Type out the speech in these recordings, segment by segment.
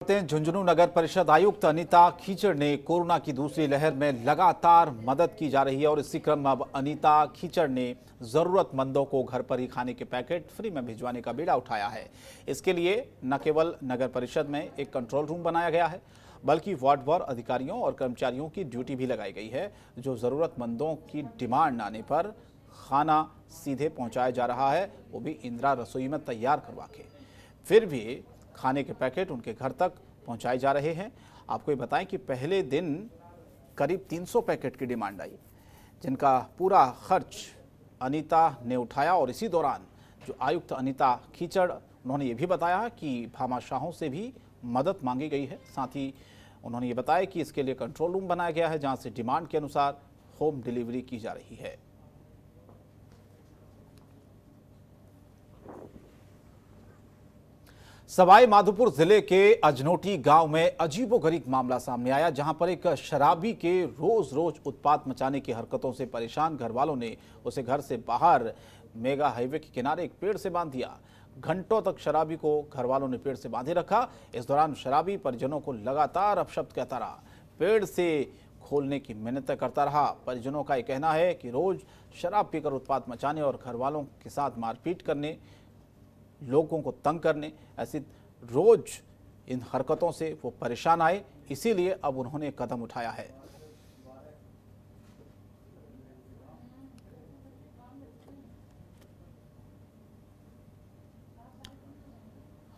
झुंझुनू नगर परिषद आयुक्त अनीता खीचड़ ने कोरोना की दूसरी लहर में लगातार मदद की जा रही है और इसी क्रम में अब अनीता खीचड़ ने जरूरतमंदों को घर पर ही खाने के पैकेट फ्री में भिजवाने का बीड़ा उठाया है। इसके लिए न केवल नगर परिषद में एक कंट्रोल रूम बनाया गया है, बल्कि वार्ड वार अधिकारियों और कर्मचारियों की ड्यूटी भी लगाई गई है, जो जरूरतमंदों की डिमांड आने पर खाना सीधे पहुंचाया जा रहा है, वो भी इंदिरा रसोई में तैयार करवा के। फिर भी खाने के पैकेट उनके घर तक पहुंचाए जा रहे हैं। आपको ये बताएं कि पहले दिन करीब 300 पैकेट की डिमांड आई, जिनका पूरा खर्च अनीता ने उठाया। और इसी दौरान जो आयुक्त अनीता खीचड़, उन्होंने ये भी बताया कि भामाशाहों से भी मदद मांगी गई है। साथ ही उन्होंने ये बताया कि इसके लिए कंट्रोल रूम बनाया गया है, जहां से डिमांड के अनुसार होम डिलीवरी की जा रही है। सवाई माधोपुर जिले के अजनोटी गांव में अजीबोगरीब मामला सामने आया, जहां पर एक शराबी के रोज रोज उत्पात मचाने की हरकतों से परेशान घर वालों ने उसे घर से बाहर मेगा हाईवे के किनारे एक पेड़ से बांध दिया। घंटों तक शराबी को घर वालों ने पेड़ से बांधे रखा। इस दौरान शराबी परिजनों को लगातार अपशब्द कहता रहा, पेड़ से खोलने की मिन्नतें करता रहा। परिजनों का यह कहना है कि रोज शराब पीकर उत्पात मचाने और घर वालों के साथ मारपीट करने, लोगों को तंग करने, ऐसी रोज इन हरकतों से वो परेशान आए, इसीलिए अब उन्होंने कदम उठाया है।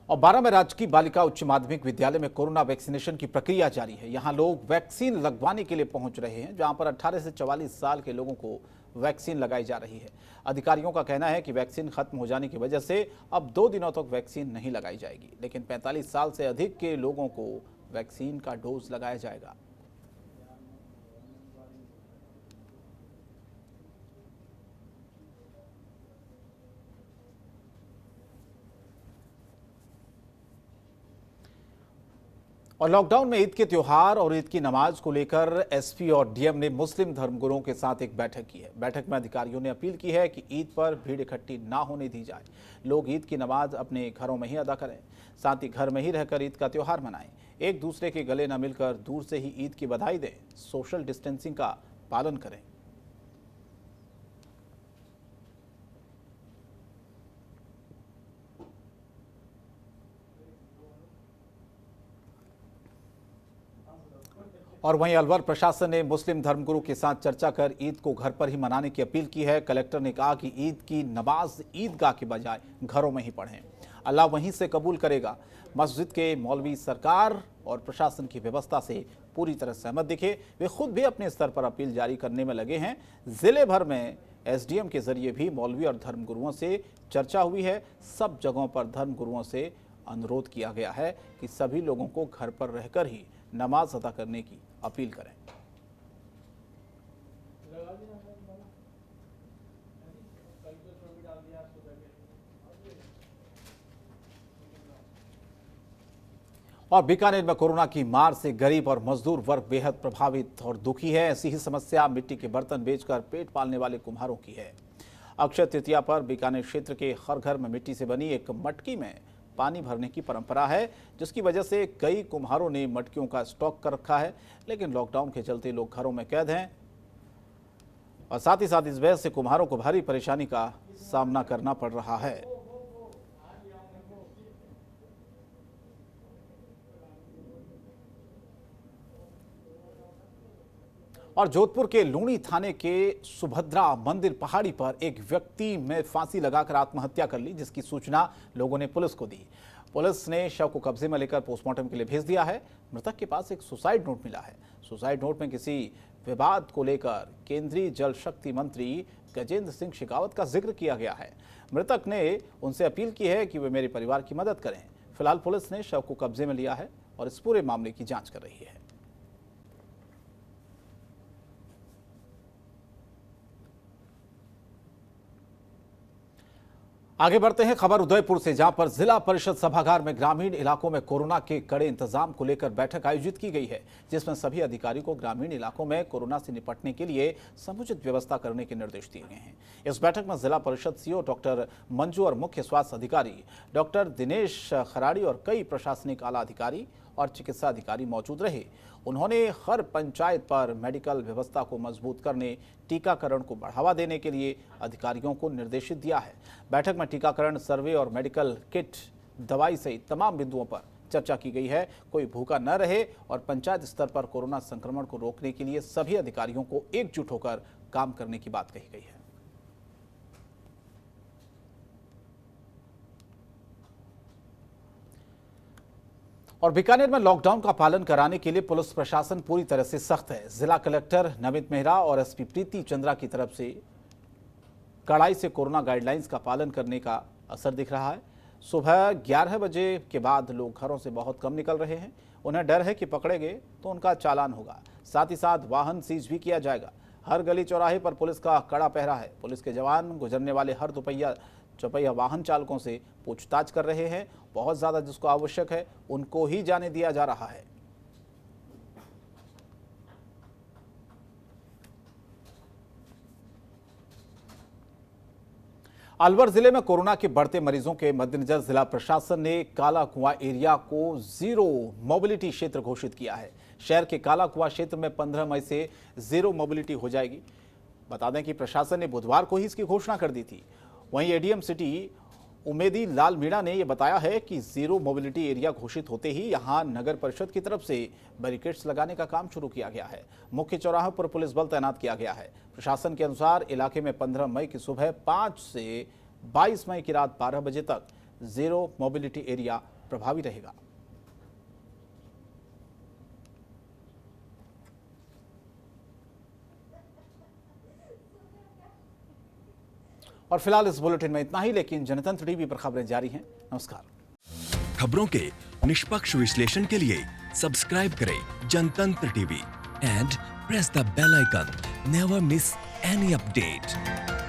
और 12 में राजकीय बालिका उच्च माध्यमिक विद्यालय में कोरोना वैक्सीनेशन की प्रक्रिया जारी है। यहां लोग वैक्सीन लगवाने के लिए पहुंच रहे हैं, जहां पर 18 से 44 साल के लोगों को वैक्सीन लगाई जा रही है। अधिकारियों का कहना है कि वैक्सीन खत्म हो जाने की वजह से अब 2 दिनों तक वैक्सीन नहीं लगाई जाएगी, लेकिन 45 साल से अधिक के लोगों को वैक्सीन का डोज लगाया जाएगा। और लॉकडाउन में ईद के त्योहार और ईद की नमाज को लेकर एसपी और डीएम ने मुस्लिम धर्मगुरुओं के साथ एक बैठक की है। बैठक में अधिकारियों ने अपील की है कि ईद पर भीड़ इकट्ठी ना होने दी जाए, लोग ईद की नमाज अपने घरों में ही अदा करें, साथ ही घर में ही रहकर ईद का त्योहार मनाएं, एक दूसरे के गले न मिलकर दूर से ही ईद की बधाई दें, सोशल डिस्टेंसिंग का पालन करें। और वहीं अलवर प्रशासन ने मुस्लिम धर्मगुरु के साथ चर्चा कर ईद को घर पर ही मनाने की अपील की है। कलेक्टर ने कहा कि ईद की नमाज ईदगाह के बजाय घरों में ही पढ़ें, अल्लाह वहीं से कबूल करेगा। मस्जिद के मौलवी सरकार और प्रशासन की व्यवस्था से पूरी तरह सहमत दिखे। वे खुद भी अपने स्तर पर अपील जारी करने में लगे हैं। जिले भर में एसडीएम के जरिए भी मौलवी और धर्मगुरुओं से चर्चा हुई है। सब जगहों पर धर्मगुरुओं से अनुरोध किया गया है कि सभी लोगों को घर पर रहकर ही नमाज अदा करने की अपील करें। और बीकानेर में कोरोना की मार से गरीब और मजदूर वर्ग बेहद प्रभावित और दुखी है। ऐसी ही समस्या मिट्टी के बर्तन बेचकर पेट पालने वाले कुम्हारों की है। अक्षय तृतीया पर बीकानेर क्षेत्र के हर घर में मिट्टी से बनी एक मटकी में पानी भरने की परंपरा है, जिसकी वजह से कई कुम्हारों ने मटकियों का स्टॉक कर रखा है। लेकिन लॉकडाउन के चलते लोग घरों में कैद हैं और साथ ही साथ इस वजह से कुम्हारों को भारी परेशानी का सामना करना पड़ रहा है। और जोधपुर के लूणी थाने के सुभद्रा मंदिर पहाड़ी पर एक व्यक्ति में फांसी लगाकर आत्महत्या कर ली, जिसकी सूचना लोगों ने पुलिस को दी। पुलिस ने शव को कब्जे में लेकर पोस्टमार्टम के लिए भेज दिया है। मृतक के पास एक सुसाइड नोट मिला है। सुसाइड नोट में किसी विवाद को लेकर केंद्रीय जल शक्ति मंत्री गजेंद्र सिंह शेखावत का जिक्र किया गया है। मृतक ने उनसे अपील की है कि वे मेरे परिवार की मदद करें। फिलहाल पुलिस ने शव को कब्जे में लिया है और इस पूरे मामले की जांच कर रही है। आगे बढ़ते हैं खबर उदयपुर से, जहां पर जिला परिषद सभागार में ग्रामीण इलाकों में कोरोना के कड़े इंतजाम को लेकर बैठक आयोजित की गई है, जिसमें सभी अधिकारियों को ग्रामीण इलाकों में कोरोना से निपटने के लिए समुचित व्यवस्था करने के निर्देश दिए गए हैं। इस बैठक में जिला परिषद सीओ डॉक्टर मंजू और मुख्य स्वास्थ्य अधिकारी डॉक्टर दिनेश खराड़ी और कई प्रशासनिक आला अधिकारी और चिकित्सा अधिकारी मौजूद रहे। उन्होंने हर पंचायत पर मेडिकल व्यवस्था को मजबूत करने, टीकाकरण को बढ़ावा देने के लिए अधिकारियों को निर्देशित दिया है। बैठक में टीकाकरण, सर्वे और मेडिकल किट, दवाई सहित तमाम बिंदुओं पर चर्चा की गई है। कोई भूखा न रहे और पंचायत स्तर पर कोरोना संक्रमण को रोकने के लिए सभी अधिकारियों को एकजुट होकर काम करने की बात कही गई है। और बीकानेर में लॉकडाउन का पालन कराने के लिए पुलिस प्रशासन पूरी तरह से सख्त है। जिला कलेक्टर नमित मेहरा और एसपी प्रीति चंद्रा की तरफ से कड़ाई से कोरोना गाइडलाइंस का पालन करने का असर दिख रहा है। सुबह 11 बजे के बाद लोग घरों से बहुत कम निकल रहे हैं। उन्हें डर है कि पकड़े गए तो उनका चालान होगा। साथ ही साथ वाहन सीज भी किया जाएगा। हर गली चौराहे पर पुलिस का कड़ा पहरा है। पुलिस के जवान गुजरने वाले हर चौपहिया वाहन चालकों से पूछताछ कर रहे हैं। बहुत ज्यादा जिसको आवश्यक है उनको ही जाने दिया जा रहा है। अलवर जिले में कोरोना के बढ़ते मरीजों के मद्देनजर जिला प्रशासन ने काला कुआं एरिया को जीरो मोबिलिटी क्षेत्र घोषित किया है। शहर के काला कुआं क्षेत्र में 15 मई से जीरो मोबिलिटी हो जाएगी। बता दें कि प्रशासन ने बुधवार को ही इसकी घोषणा कर दी थी। वहीं एडीएम सिटी उमेदी लाल मीणा ने यह बताया है कि जीरो मोबिलिटी एरिया घोषित होते ही यहां नगर परिषद की तरफ से बैरिकेड्स लगाने का काम शुरू किया गया है। मुख्य चौराहों पर पुलिस बल तैनात किया गया है। प्रशासन के अनुसार इलाके में 15 मई की सुबह 5 से 22 मई की रात 12 बजे तक जीरो मोबिलिटी एरिया प्रभावी रहेगा। और फिलहाल इस बुलेटिन में इतना ही, लेकिन जनतंत्र टीवी पर खबरें जारी हैं। नमस्कार। खबरों के निष्पक्ष विश्लेषण के लिए सब्सक्राइब करें Jantantra TV and press the bell icon. Never miss any update.